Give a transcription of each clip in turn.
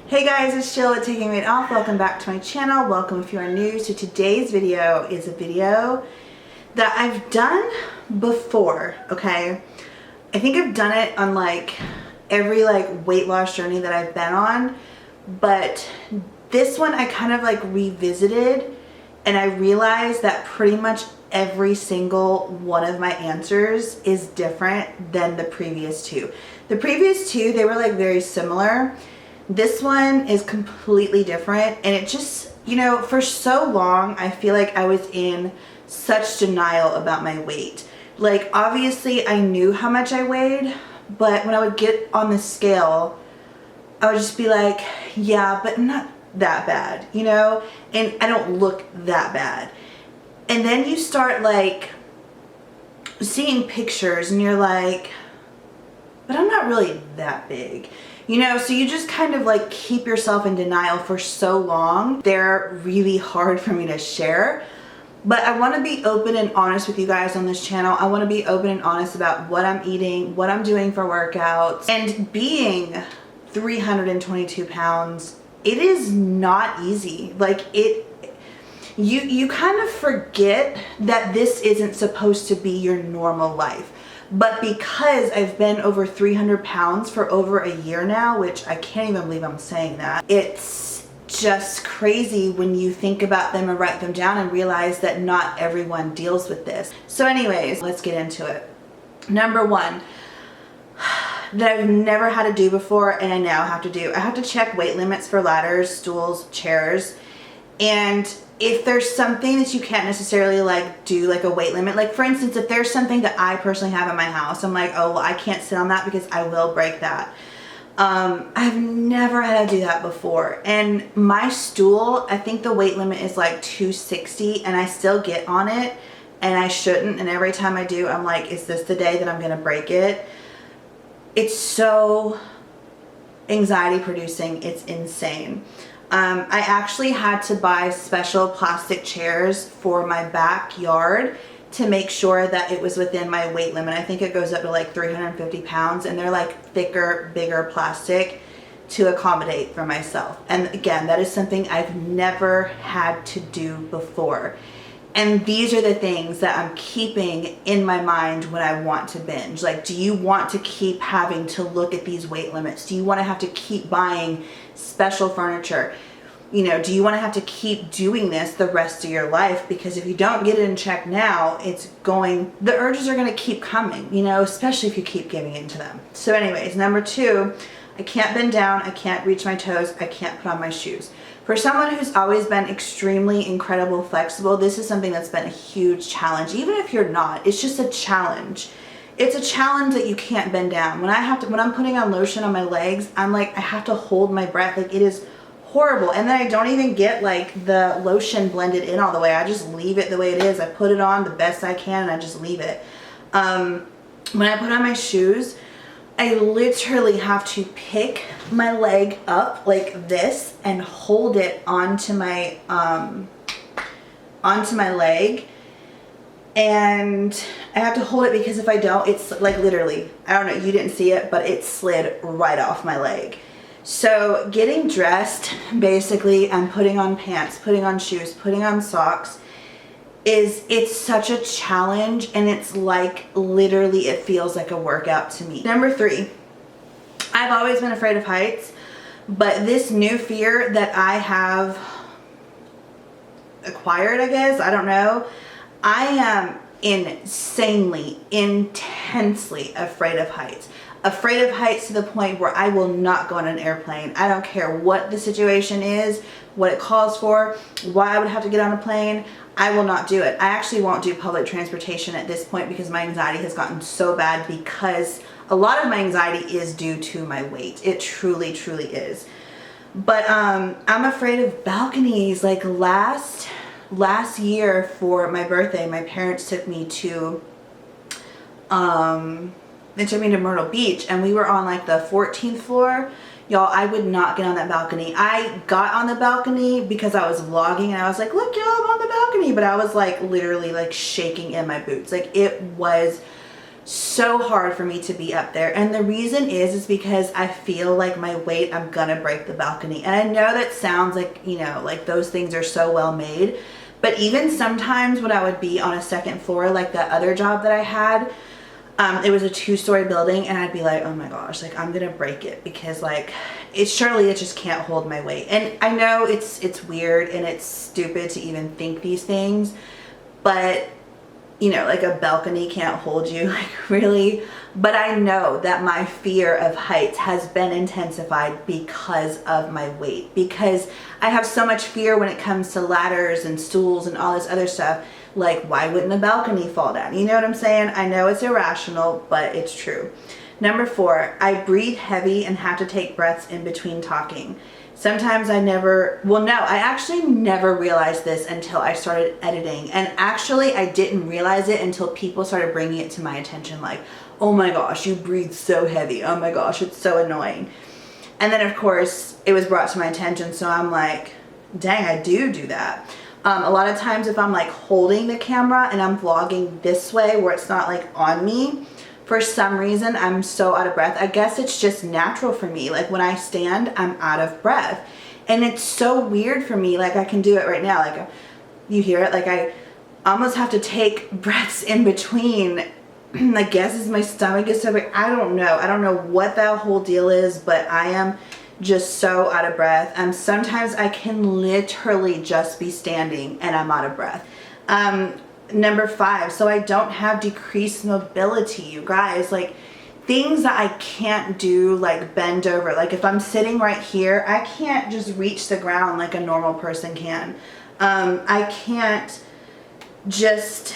Hey guys, it's Jill at Taking Weight Off. Welcome back to my channel. Welcome if you are new. So today's video is a video that I've done before, okay? I think I've done it on every weight loss journey that I've been on, but this one I kind of revisited and I realized that pretty much every single one of my answers is different than the previous two. The previous two, they were very similar. This one is completely different, and it just, for so long, I feel like I was in such denial about my weight. Obviously, I knew how much I weighed, but when I would get on the scale, I would just be like, yeah, but not that bad, and I don't look that bad. And then you start, seeing pictures, and you're like, but I'm not really that big. So you just kind of keep yourself in denial for so long. They're really hard for me to share, but I want to be open and honest with you guys on this channel. I want to be open and honest about what I'm eating, what I'm doing for workouts, and being 322 pounds, it is not easy. You kind of forget that this isn't supposed to be your normal life. But because I've been over 300 pounds for over a year now, which I can't even believe I'm saying that, it's just crazy when you think about them and write them down and realize that not everyone deals with this. So anyways, let's get into it. Number one, that I've never had to do before and I now have to do. I have to check weight limits for ladders, stools, chairs, and if there's something that you can't necessarily do a weight limit, for instance, if there's something that I personally have in my house, I'm like, oh, well, I can't sit on that because I will break that. I've never had to do that before. And my stool, I think the weight limit is 260 and I still get on it and I shouldn't. And every time I do, I'm like, is this the day that I'm going to break it? It's so anxiety producing. It's insane. I actually had to buy special plastic chairs for my backyard to make sure that it was within my weight limit. I think it goes up to 350 pounds, and they're thicker, bigger plastic to accommodate for myself. And again, that is something I've never had to do before. And these are the things that I'm keeping in my mind when I want to binge. Do you want to keep having to look at these weight limits? Do you want to have to keep buying special furniture? Do you want to have to keep doing this the rest of your life? Because if you don't get it in check now, the urges are going to keep coming, especially if you keep giving in to them. So anyways, number two, I can't bend down, I can't reach my toes, I can't put on my shoes. For someone who's always been extremely incredible flexible, this is something that's been a huge challenge. Even if you're not, it's just a challenge. It's a challenge that you can't bend down. When I'm putting on lotion on my legs, I have to hold my breath. It is horrible. And then I don't even get the lotion blended in all the way. I just leave it the way it is. I put it on the best I can and I just leave it. When I put on my shoes, I literally have to pick my leg up like this and hold it onto my leg, and I have to hold it because if I don't, it's literally, I don't know, you didn't see it, but it slid right off my leg. So getting dressed basically and putting on pants, putting on shoes, putting on socks, it's such a challenge, and it's literally it feels like a workout to me. Number three, I've always been afraid of heights, but this new fear that I have acquired, I guess, I don't know, I am insanely, intensely afraid of heights. Afraid of heights to the point where I will not go on an airplane. I don't care what the situation is, what it calls for, why I would have to get on a plane. I will not do it. I actually won't do public transportation at this point because my anxiety has gotten so bad, because a lot of my anxiety is due to my weight. It truly, truly is. But I'm afraid of balconies. Last year for my birthday, my parents took me to Myrtle Beach, and we were on the 14th floor. Y'all, I would not get on that balcony. I got on the balcony because I was vlogging and I was like, look, y'all, I'm on the balcony. But I was literally shaking in my boots. It was so hard for me to be up there. And the reason is because I feel like my weight, I'm gonna break the balcony. And I know that sounds like, you know, like those things are so well made, but even sometimes when I would be on a second floor, like that other job that I had, it was a 2-story building, and I'd be like, oh my gosh, like I'm gonna break it, because like it just can't hold my weight. And I know it's weird and it's stupid to even think these things, but you know, like a balcony can't hold you, like really. But I know that my fear of heights has been intensified because of my weight, because I have so much fear when it comes to ladders and stools and all this other stuff. Like, why wouldn't a balcony fall down? You know what I'm saying? I know it's irrational, but it's true. Number 4, I breathe heavy and have to take breaths in between talking. Sometimes I actually never realized this until I started editing. And actually, I didn't realize it until people started bringing it to my attention. Like, oh my gosh, you breathe so heavy. Oh my gosh, it's so annoying. And then of course, it was brought to my attention. So I'm like, dang, I do that. A lot of times if I'm like holding the camera and I'm vlogging this way where it's not like on me, for some reason I'm so out of breath. I guess it's just natural for me. Like when I stand, I'm out of breath. And it's so weird for me. Like I can do it right now. Like you hear it, like I almost have to take breaths in between. I guess it's my stomach is so big. I don't know what that whole deal is, but I am just so out of breath. Sometimes I can literally just be standing and I'm out of breath. Number 5, so I don't have decreased mobility, you guys. Like things that I can't do, like bend over. Like if I'm sitting right here, I can't just reach the ground like a normal person can. I can't just,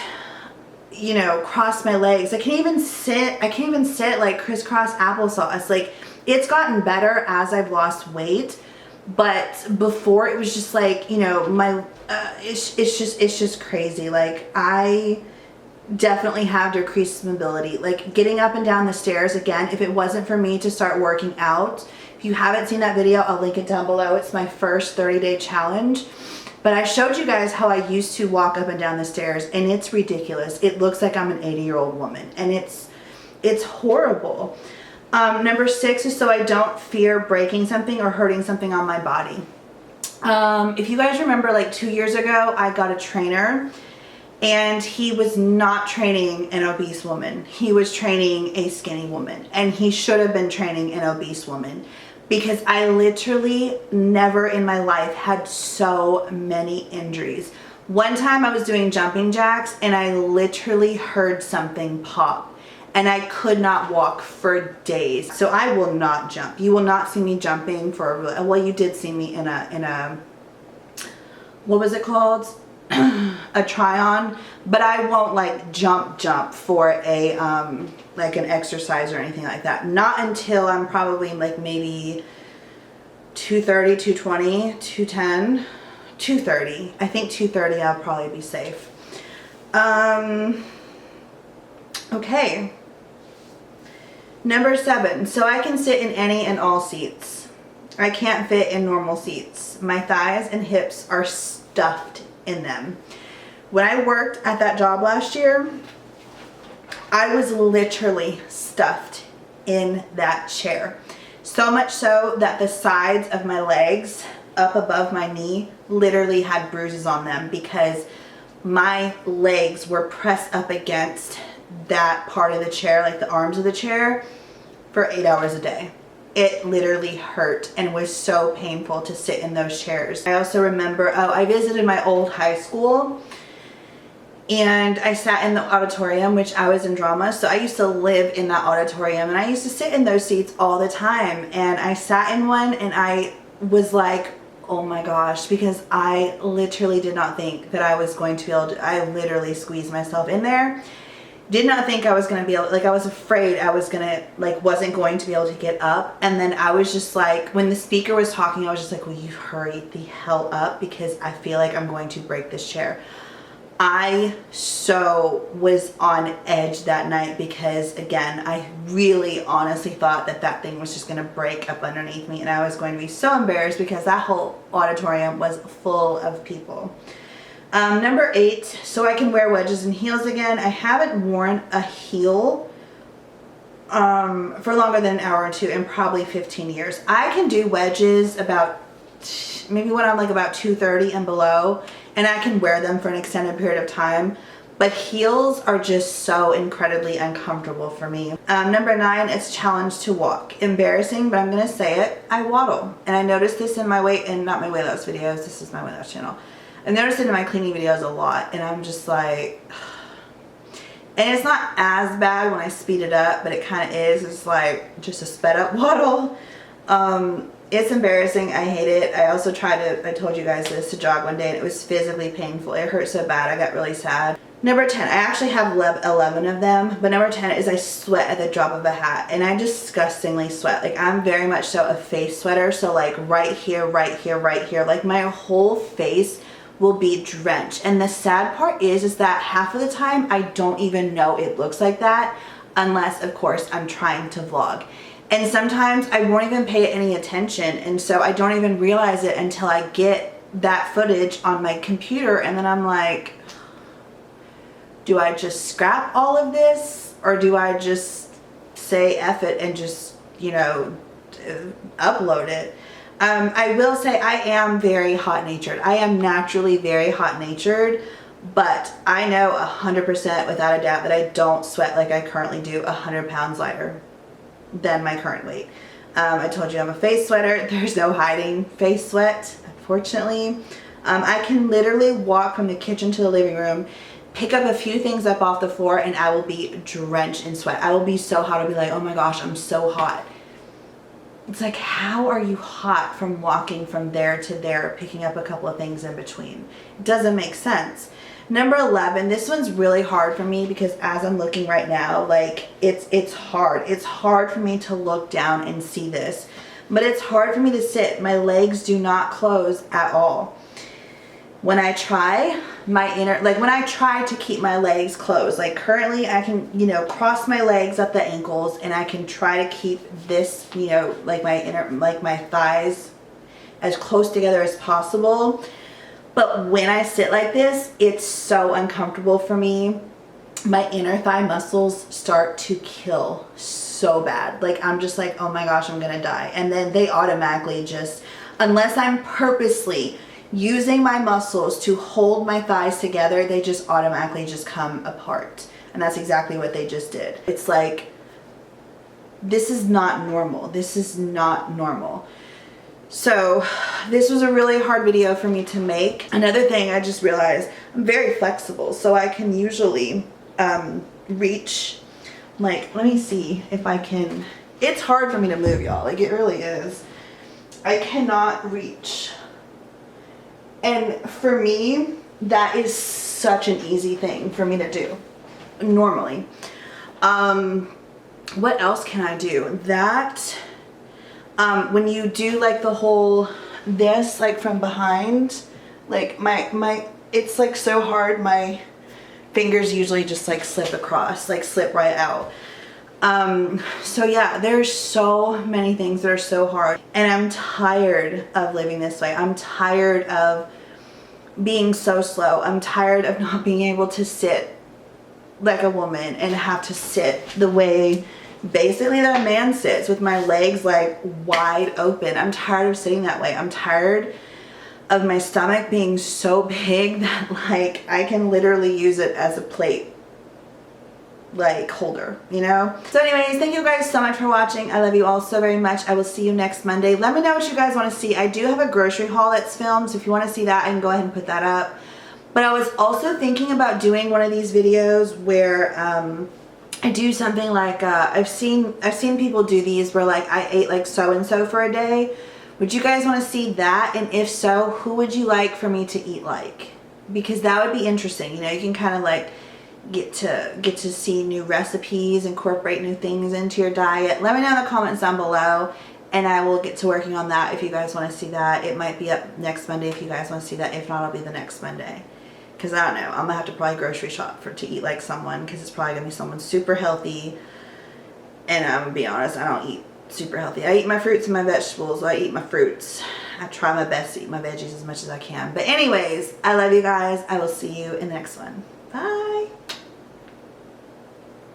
you know, cross my legs. I can't even sit like crisscross applesauce. Like it's gotten better as I've lost weight, but before it was just like, you know, my it's just crazy. Like I definitely have decreased mobility. Like getting up and down the stairs, again, if it wasn't for me to start working out, if you haven't seen that video, I'll link it down below. It's my first 30-day challenge. But I showed you guys how I used to walk up and down the stairs, and it's ridiculous. It looks like I'm an 80-year-old woman, and it's horrible. Number 6 is so I don't fear breaking something or hurting something on my body. If you guys remember, like 2 years ago, I got a trainer, and he was not training an obese woman. He was training a skinny woman, and he should have been training an obese woman, because I literally never in my life had so many injuries. One time I was doing jumping jacks and I literally heard something pop and I could not walk for days. So I will not jump. You will not see me jumping for well, you did see me in a what was it called? A try-on, but I won't like jump for a like an exercise or anything like that. Not until I'm probably like maybe 230, 220, 210, 230. I think 230 I'll probably be safe. Okay. Number 7, so I can sit in any and all seats. I can't fit in normal seats. My thighs and hips are stuffed in them. When I worked at that job last year, I was literally stuffed in that chair. So much so that the sides of my legs up above my knee literally had bruises on them because my legs were pressed up against that part of the chair, like the arms of the chair, for 8 hours a day. It literally hurt and was so painful to sit in those chairs. I also remember, I visited my old high school and I sat in the auditorium, which I was in drama, so I used to live in that auditorium and I used to sit in those seats all the time. And I sat in one and I was like, oh my gosh, because I literally did not think that I was going to be able to, I literally squeezed myself in there. Did not think I was going to be able, like I was afraid I was going to, like wasn't going to be able to get up. And then I was just like, when the speaker was talking, I was just like, will you hurry the hell up, because I feel like I'm going to break this chair. I so was on edge that night because, again, I really honestly thought that that thing was just going to break up underneath me and I was going to be so embarrassed because that whole auditorium was full of people. Number 8, so I can wear wedges and heels again. I haven't worn a heel for longer than an hour or two, and probably 15 years. I can do wedges about maybe when I'm like about 230 and below, and I can wear them for an extended period of time. But heels are just so incredibly uncomfortable for me. Number 9, it's challenge to walk. Embarrassing, but I'm gonna say it. I waddle, and I noticed this in my weight, and not my weight loss videos. This is my weight loss channel. I noticed it in my cleaning videos a lot, and I'm just like, and it's not as bad when I speed it up, but it kind of is. It's like just a sped up waddle. It's embarrassing. I hate it. I also tried I told you guys this, to jog one day, and it was physically painful. It hurt so bad. I got really sad. Number 10, I actually have 11 of them, but number 10 is I sweat at the drop of a hat, and I disgustingly sweat. Like, I'm very much so a face sweater, so like right here, right here, right here, like my whole face will be drenched. And the sad part is that half of the time I don't even know it looks like that, unless of course I'm trying to vlog. And sometimes I won't even pay it any attention, and so I don't even realize it until I get that footage on my computer, and then I'm like, do I just scrap all of this, or do I just say F it and just, you know, upload it? I will say I am very hot-natured. I am naturally very hot-natured, but I know 100% without a doubt that I don't sweat like I currently do 100 pounds lighter than my current weight. I told you I'm a face sweater. There's no hiding face sweat, unfortunately. I can literally walk from the kitchen to the living room, pick up a few things up off the floor, and I will be drenched in sweat. I will be so hot. I'll be like, oh my gosh, I'm so hot. It's like, how are you hot from walking from there to there, picking up a couple of things in between? It doesn't make sense. Number 11, this one's really hard for me because as I'm looking right now, like it's hard. It's hard for me to look down and see this, but it's hard for me to sit. My legs do not close at all. When I try, when I try to keep my legs closed, like currently I can, you know, cross my legs at the ankles, and I can try to keep this, you know, like my thighs as close together as possible. But when I sit like this, it's so uncomfortable for me. My inner thigh muscles start to kill so bad. Like, I'm just like, oh my gosh, I'm gonna die. And then they automatically just, unless I'm purposely using my muscles to hold my thighs together, they just automatically just come apart. And that's exactly what they just did. It's like, this is not normal. This is not normal. So this was a really hard video for me to make. Another thing I just realized, I'm very flexible, so I can usually reach, like, let me see if I can, it's hard for me to move, y'all, like it really is. I cannot reach. And for me, that is such an easy thing for me to do normally. What else can I do? That, when you do like the whole, this like from behind, like my it's like so hard, my fingers usually just like slip across, like slip right out. So yeah, there's so many things that are so hard, and I'm tired of living this way. I'm tired of being so slow. I'm tired of not being able to sit like a woman and have to sit the way basically that a man sits, with my legs like wide open. I'm tired of sitting that way. I'm tired of my stomach being so big that like I can literally use it as a plate like holder, you know? So anyways, thank you guys so much for watching. I love you all so very much. I will see you next Monday. Let me know what you guys want to see. I do have a grocery haul that's filmed, so if you want to see that, I can go ahead and put that up. But I was also thinking about doing one of these videos where I do something like I've seen people do these where like I ate like so-and-so for a day. Would you guys want to see that? And if so, who would you like for me to eat like? Because that would be interesting. You know, you can kind of like get to see new recipes, incorporate new things into your diet. Let me know in the comments down below, and I will get to working on that if you guys want to see that. It might be up next Monday if you guys want to see that. If not, it'll be the next Monday. Because I don't know, I'm gonna have to probably grocery shop to eat like someone, because it's probably gonna be someone super healthy. And I'm gonna be honest, I don't eat super healthy. I eat my fruits and my vegetables. I eat my fruits. I try my best to eat my veggies as much as I can. But anyways, I love you guys. I will see you in the next one. Bye.